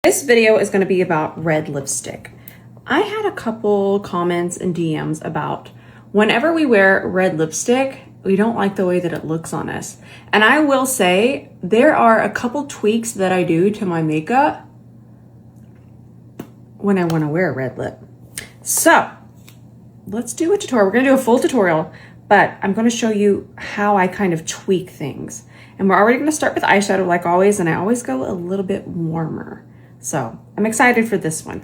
This video is going to be about red lipstick. I had a couple comments and DMs about whenever we wear red lipstick, we don't like the way that it looks on us. And I will say there are a couple tweaks that I do to my makeup when I want to wear a red lip. So let's do a tutorial. We're going to do a full tutorial, but I'm going to show you how I kind of tweak things. And we're already going to start with eyeshadow like always, and I always go a little bit warmer. So I'm excited for this one.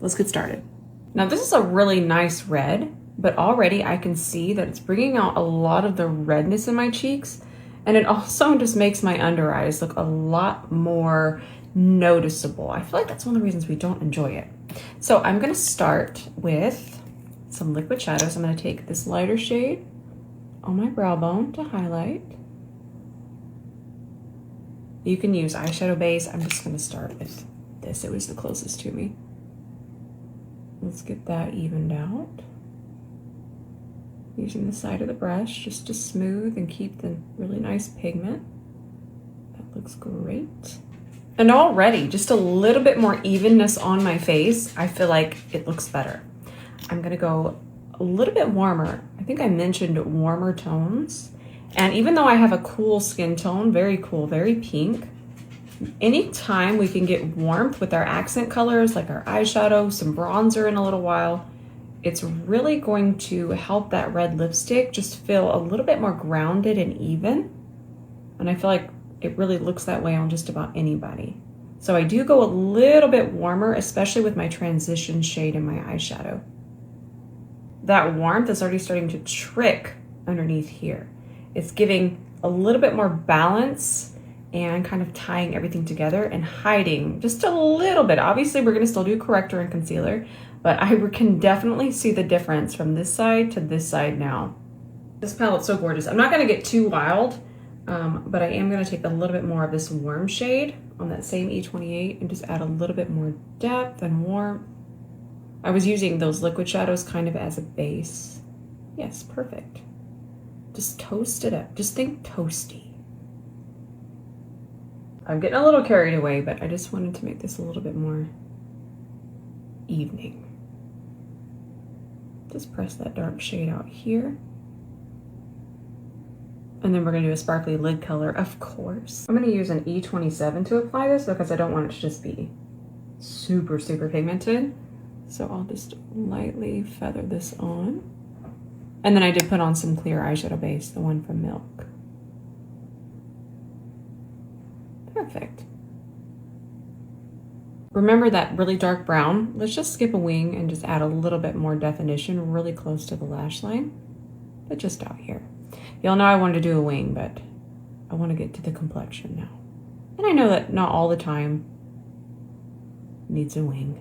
Let's get started. Now this is a really nice red, but already I can see that it's bringing out a lot of the redness in my cheeks. And it also just makes my under eyes look a lot more noticeable. I feel like that's one of the reasons we don't enjoy it. So I'm gonna start with some liquid shadows. I'm gonna take this lighter shade on my brow bone to highlight. You can use eyeshadow base. I'm just gonna start with this. It was the closest to me. Let's get that evened out. Using the side of the brush just to smooth and keep the really nice pigment. That looks great. And already just a little bit more evenness on my face. I feel like it looks better. I'm gonna go a little bit warmer. I think I mentioned warmer tones. And even though I have a cool skin tone, very cool, very pink, anytime we can get warmth with our accent colors, like our eyeshadow, some bronzer in a little while, it's really going to help that red lipstick just feel a little bit more grounded and even. And I feel like it really looks that way on just about anybody. So I do go a little bit warmer, especially with my transition shade in my eyeshadow. That warmth is already starting to trick underneath here. It's giving a little bit more balance and kind of tying everything together and hiding just a little bit. Obviously, we're gonna still do corrector and concealer, but I can definitely see the difference from this side to this side now. This palette's so gorgeous. I'm not gonna get too wild, but I am gonna take a little bit more of this warm shade on that same E28 and just add a little bit more depth and warmth. I was using those liquid shadows kind of as a base. Yes, perfect. Just toast it up. Just think toasty. I'm getting a little carried away, but I just wanted to make this a little bit more evening. Just press that dark shade out here. And then we're gonna do a sparkly lid color, of course. I'm gonna use an E27 to apply this because I don't want it to just be super, super pigmented. So I'll just lightly feather this on. And then I did put on some clear eyeshadow base, the one from Milk. Perfect. Remember that really dark brown? Let's just skip a wing and just add a little bit more definition really close to the lash line, but just out here. Y'all know I wanted to do a wing, but I want to get to the complexion now. And I know that not all the time needs a wing.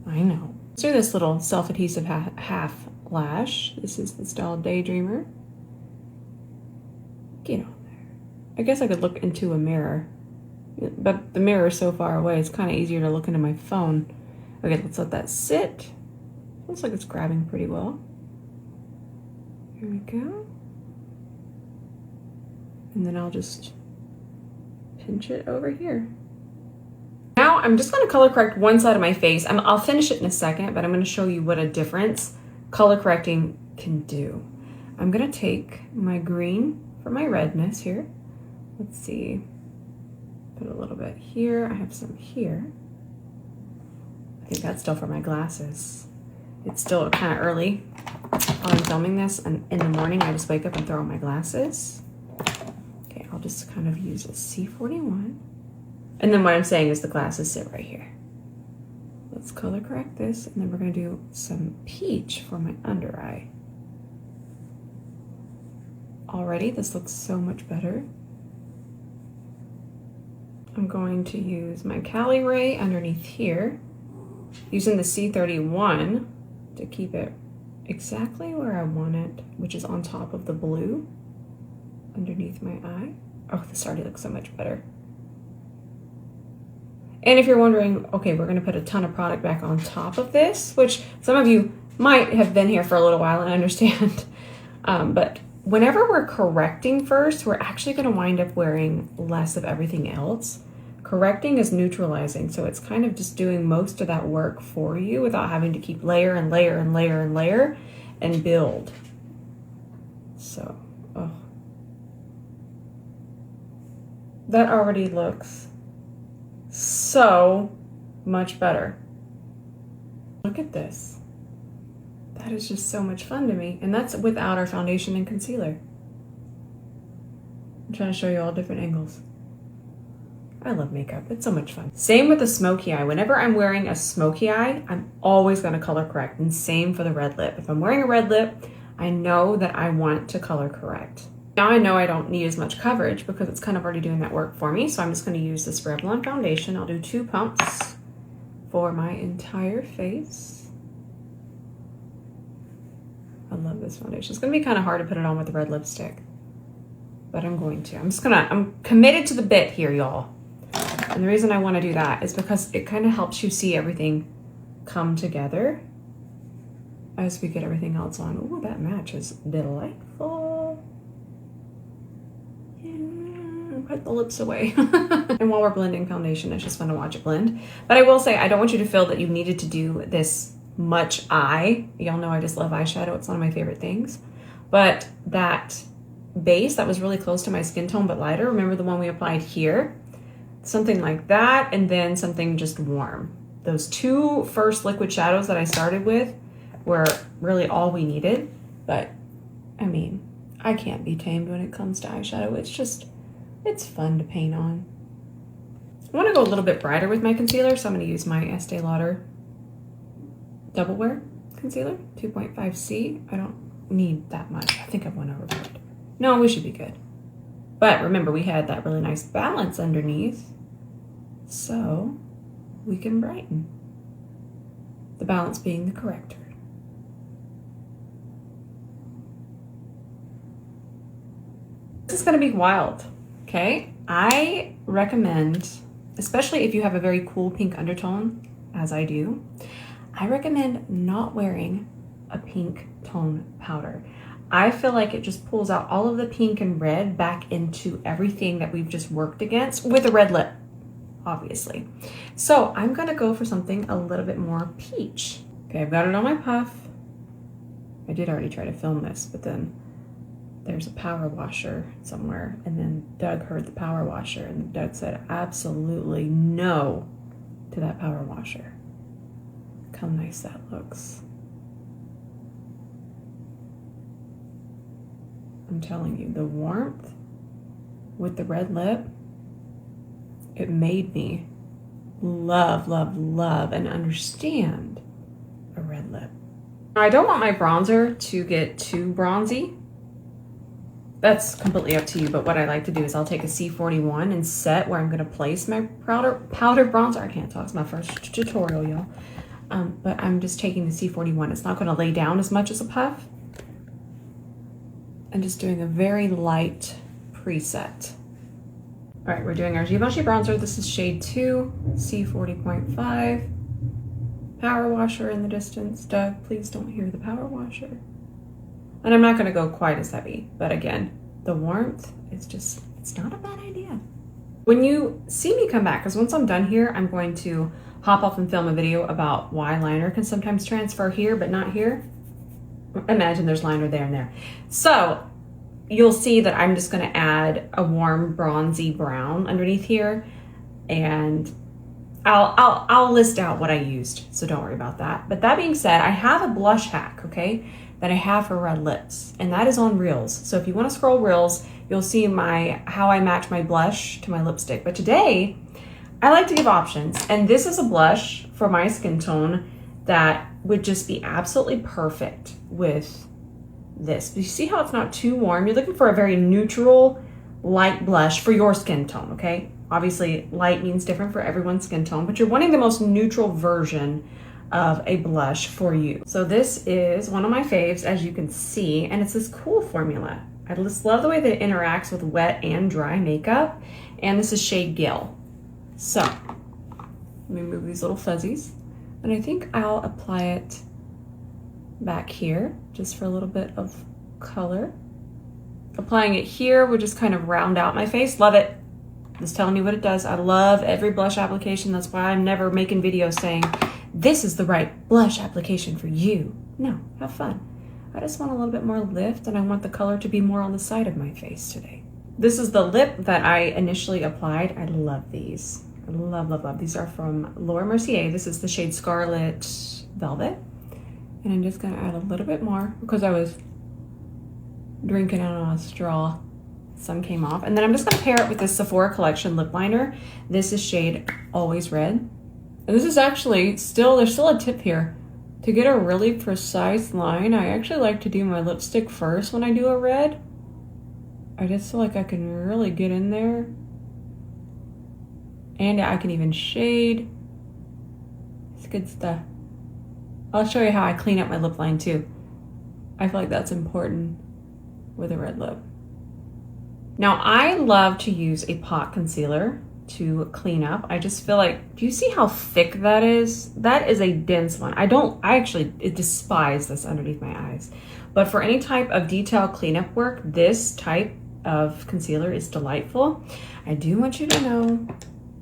I know. Let's do this little self-adhesive half lash. This is the style Daydreamer. Get on there. I guess I could look into a mirror, but the mirror is so far away, it's kind of easier to look into my phone. Okay, let's let that sit. Looks like it's grabbing pretty well. Here we go. And then I'll just pinch it over here. Now I'm just going to color correct one side of my face. I'll finish it in a second, but I'm going to show you what a difference color correcting can do. I'm gonna take my green for my redness here. Let's see, put a little bit here. I have some here. I think that's still for my glasses. It's still kind of early while I'm filming this, and in the morning I just wake up and throw on my glasses. Okay, I'll just kind of use a C41. And then what I'm saying is the glasses sit right here. Let's color correct this, and then we're gonna do some peach for my under eye. Already, this looks so much better. I'm going to use my Cali Ray underneath here, using the C31 to keep it exactly where I want it, which is on top of the blue underneath my eye. Oh, this already looks so much better. And if you're wondering, okay, we're gonna put a ton of product back on top of this, which some of you might have been here for a little while and understand, but whenever we're correcting first, we're actually gonna wind up wearing less of everything else. Correcting is neutralizing, so it's kind of just doing most of that work for you without having to keep layer and layer and layer and layer and build. So, oh. That already looks so much better. Look at this. That is just so much fun to me. And that's without our foundation and concealer. I'm trying to show you all different angles. I love makeup. It's so much fun. Same with the smoky eye. Whenever I'm wearing a smoky eye, I'm always going to color correct. And same for the red lip. If I'm wearing a red lip, I know that I want to color correct. Now I know I don't need as much coverage because it's kind of already doing that work for me. So I'm just going to use this Revlon foundation. I'll do 2 pumps for my entire face. I love this foundation. It's going to be kind of hard to put it on with the red lipstick, but I'm going to. I'm committed to the bit here, y'all. And the reason I want to do that is because it kind of helps you see everything come together as we get everything else on. Ooh, that match is delightful. Yeah, put the lips away. And while we're blending foundation, it's just fun to watch it blend. But I will say, I don't want you to feel that you needed to do this much eye. Y'all know I just love eyeshadow. It's one of my favorite things. But that base that was really close to my skin tone but lighter, remember the one we applied here? Something like that, and then something just warm. Those 2 first liquid shadows that I started with were really all we needed. But I mean, I can't be tamed when it comes to eyeshadow. It's fun to paint on. I want to go a little bit brighter with my concealer, so I'm going to use my Estee Lauder Double Wear Concealer, 2.5C. I don't need that much. I think I've went overboard. No, we should be good. But remember, we had that really nice balance underneath, so we can brighten. The balance being the corrector. This is going to be wild, okay? I recommend, especially if you have a very cool pink undertone, as I do, I recommend not wearing a pink tone powder. I feel like it just pulls out all of the pink and red back into everything that we've just worked against with a red lip, obviously. So I'm gonna go for something a little bit more peach. Okay, I've got it on my puff. I did already try to film this, but then there's a power washer somewhere, and then Doug heard the power washer, and Doug said absolutely no to that power washer. Look how nice that looks. I'm telling you, the warmth with the red lip, it made me love, love, love and understand a red lip. I don't want my bronzer to get too bronzy. That's completely up to you, but what I like to do is I'll take a C41 and set where I'm gonna place my powder bronzer. I can't talk, it's my first tutorial, y'all. But I'm just taking the C41. It's not gonna lay down as much as a puff. And just doing a very light preset. All right, we're doing our Givenchy bronzer. This is shade 2, C40.5. Power washer in the distance. Doug, please don't hear the power washer. And I'm not gonna go quite as heavy, but again, the warmth, it's not a bad idea. When you see me come back, because once I'm done here, I'm going to hop off and film a video about why liner can sometimes transfer here, but not here. Imagine there's liner there and there. So you'll see that I'm just gonna add a warm bronzy brown underneath here, and I'll list out what I used, so don't worry about that. But that being said, I have a blush hack, okay, that I have for red lips, and that is on Reels. So if you wanna scroll Reels, you'll see how I match my blush to my lipstick. But today, I like to give options, and this is a blush for my skin tone that would just be absolutely perfect with this. You see how it's not too warm? You're looking for a very neutral, light blush for your skin tone, okay? Obviously, light means different for everyone's skin tone, but you're wanting the most neutral version of a blush for you. So this is one of my faves, as you can see, and it's this cool formula. I just love the way that it interacts with wet and dry makeup, and this is shade Gill. So, let me move these little fuzzies. And I think I'll apply it back here just for a little bit of color. Applying it here would just kind of round out my face. Love it. Just telling you what it does. I love every blush application. That's why I'm never making videos saying, this is the right blush application for you. No, have fun. I just want a little bit more lift, and I want the color to be more on the side of my face today. This is the lip that I initially applied. I love these. I love, love, love. These are from Laura Mercier. This is the shade Scarlet Velvet. And I'm just gonna add a little bit more because I was drinking out of a straw. Some came off. And then I'm just gonna pair it with this Sephora Collection lip liner. This is shade Always Red. And this is actually still, there's still a tip here. To get a really precise line, I actually like to do my lipstick first when I do a red. I just feel like I can really get in there. And I can even shade. It's good stuff. I'll show you how I clean up my lip line too. I feel like that's important with a red lip. Now I love to use a pot concealer to clean up. I just feel like, do you see how thick that is? That is a dense one. I actually despise this underneath my eyes. But for any type of detail cleanup work, this type of concealer is delightful. I do want you to know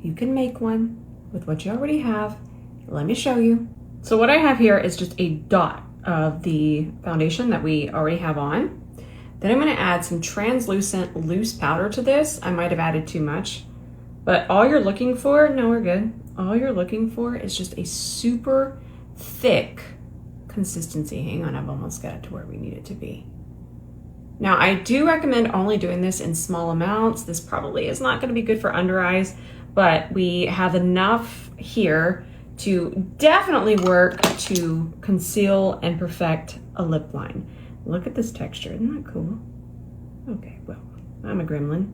you can make one with what you already have. Let me show you. So what I have here is just a dot of the foundation that we already have on. Then I'm gonna add some translucent loose powder to this. I might have added too much, but all you're looking for, no, we're good. All you're looking for is just a super thick consistency. Hang on, I've almost got it to where we need it to be. Now I do recommend only doing this in small amounts. This probably is not gonna be good for under eyes, but we have enough here to definitely work to conceal and perfect a lip line. Look at this texture, isn't that cool? Okay, well, I'm a gremlin.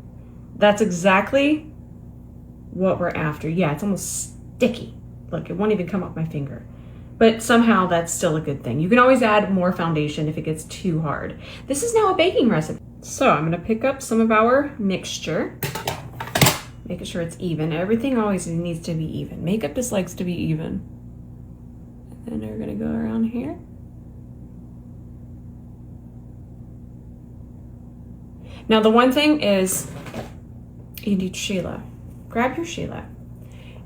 That's exactly what we're after. Yeah, it's almost sticky. Look, it won't even come off my finger. But somehow that's still a good thing. You can always add more foundation if it gets too hard. This is now a baking recipe. So I'm gonna pick up some of our mixture, making sure it's even. Everything always needs to be even. Makeup just likes to be even. And then we're gonna go around here. Now the one thing is, you need Sheila. Grab your Sheila.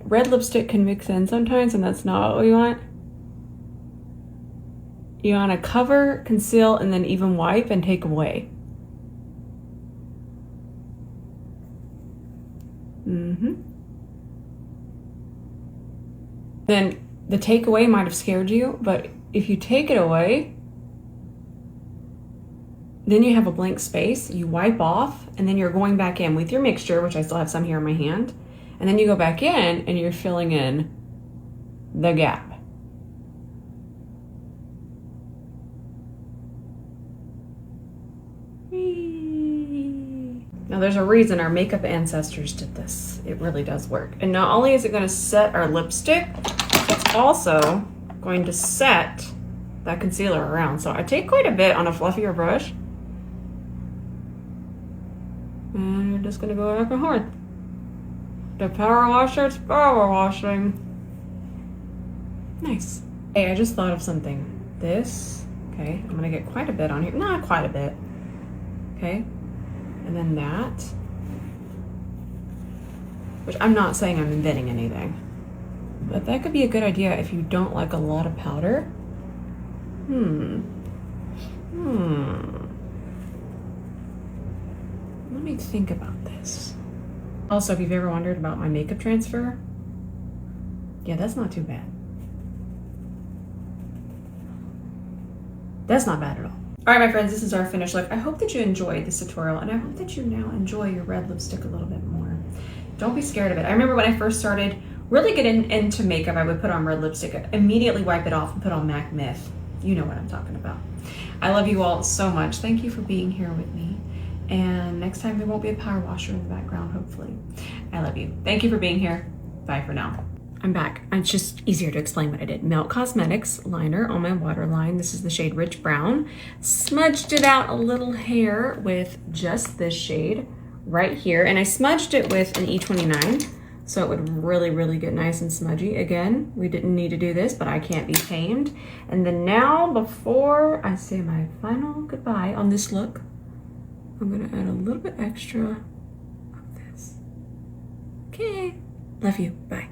Red lipstick can mix in sometimes, and that's not what we want. You want to cover, conceal, and then even wipe and take away. Then the takeaway might have scared you, but if you take it away, then you have a blank space, you wipe off, and then you're going back in with your mixture, which I still have some here in my hand, and then you go back in and you're filling in the gap. Now there's a reason our makeup ancestors did this. It really does work. And not only is it gonna set our lipstick, it's also going to set that concealer around. So I take quite a bit on a fluffier brush. And you're just gonna go back and forth. The power washer, it's power washing. Nice. Hey, I just thought of something. This, okay, I'm gonna get quite a bit on here. Not quite a bit, okay? And then that, which I'm not saying I'm inventing anything, but that could be a good idea if you don't like a lot of powder. Let me think about this. Also, if you've ever wondered about my makeup transfer, yeah, that's not too bad. That's not bad at all. All right, my friends, this is our finished look. I hope that you enjoyed this tutorial, and I hope that you now enjoy your red lipstick a little bit more. Don't be scared of it. I remember when I first started really getting into makeup, I would put on red lipstick, immediately wipe it off and put on MAC Myth. You know what I'm talking about. I love you all so much. Thank you for being here with me. And next time there won't be a power washer in the background, hopefully. I love you. Thank you for being here. Bye for now. I'm back. It's just easier to explain what I did. Melt Cosmetics liner on my waterline. This is the shade Rich Brown. Smudged it out a little hair with just this shade right here. And I smudged it with an E29 so it would really, really get nice and smudgy. Again, we didn't need to do this, but I can't be tamed. And then now, before I say my final goodbye on this look, I'm gonna add a little bit extra of this. Okay. Love you. Bye.